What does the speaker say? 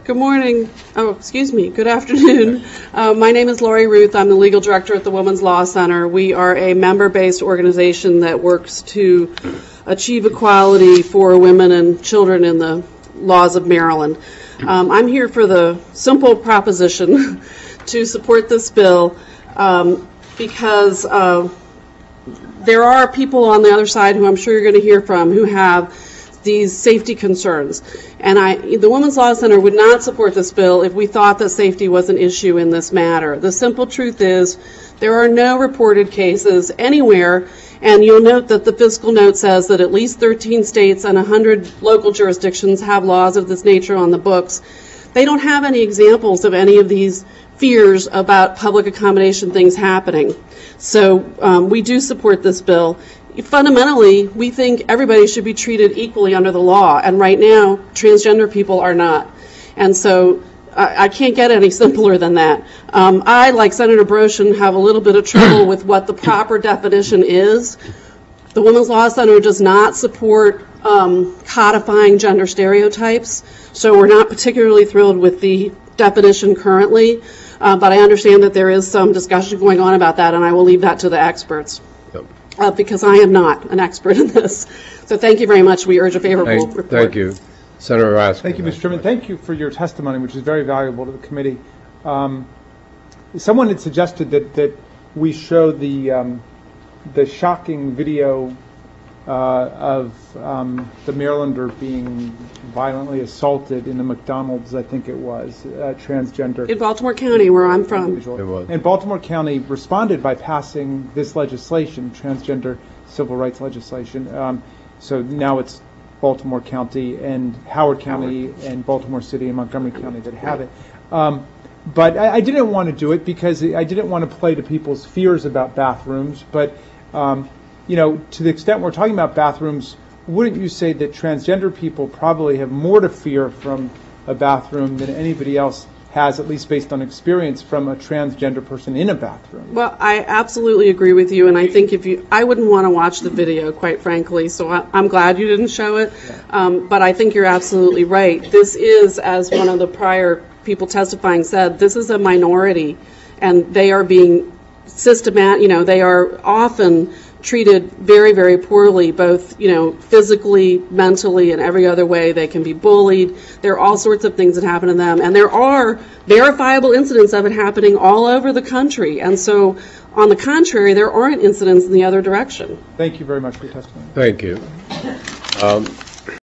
Good morning. Oh, excuse me. Good afternoon. My name is Lori Ruth. I'm the legal director at the Women's Law Center. We are a member-based organization that works to achieve equality for women and children in the laws of Maryland. I'm here for the simple proposition to support this bill because there are people on the other side who I'm sure you're going to hear from who have these safety concerns. And the Women's Law Center would not support this bill if we thought that safety was an issue in this matter. The simple truth is there are no reported cases anywhere, and you'll note that the fiscal note says that at least 13 states and 100 local jurisdictions have laws of this nature on the books. They don't have any examples of any of these fears about public accommodation things happening. So we do support this bill. Fundamentally, we think everybody should be treated equally under the law, and right now, transgender people are not. And so I can't get any simpler than that. I, like Senator Broshin, have a little bit of trouble with what the proper definition is. The Women's Law Center does not support codifying gender stereotypes, so we're not particularly thrilled with the definition currently, but I understand that there is some discussion going on about that, and I will leave that to the experts. Because I am not an expert in this. So thank you very much. We urge a favorable report. Thank you. Senator Raskin. Thank you, Mr. Chairman. Thank you for your testimony, which is very valuable to the committee. Someone had suggested that we show the shocking video of the Marylander being violently assaulted in the McDonald's, I think it was, transgender. In Baltimore County, where I'm from. It was. And Baltimore County responded by passing this legislation, transgender civil rights legislation. So now it's Baltimore County and Howard County and Baltimore City and Montgomery County that have it. But I didn't want to do it because I didn't want to play to people's fears about bathrooms. But you know, to the extent we're talking about bathrooms, wouldn't you say that transgender people probably have more to fear from a bathroom than anybody else has, at least based on experience from a transgender person in a bathroom? Well, I absolutely agree with you, and I think I wouldn't want to watch the video, quite frankly, so I'm glad you didn't show it. But I think you're absolutely right. This is, as one of the prior people testifying said, this is a minority, and they are being systematic, they are often treated very, very poorly, both, physically, mentally, and every other way. They can be bullied. There are all sorts of things that happen to them, and there are verifiable incidents of it happening all over the country. And so, on the contrary, there aren't incidents in the other direction. Thank you very much for your testimony. Thank you.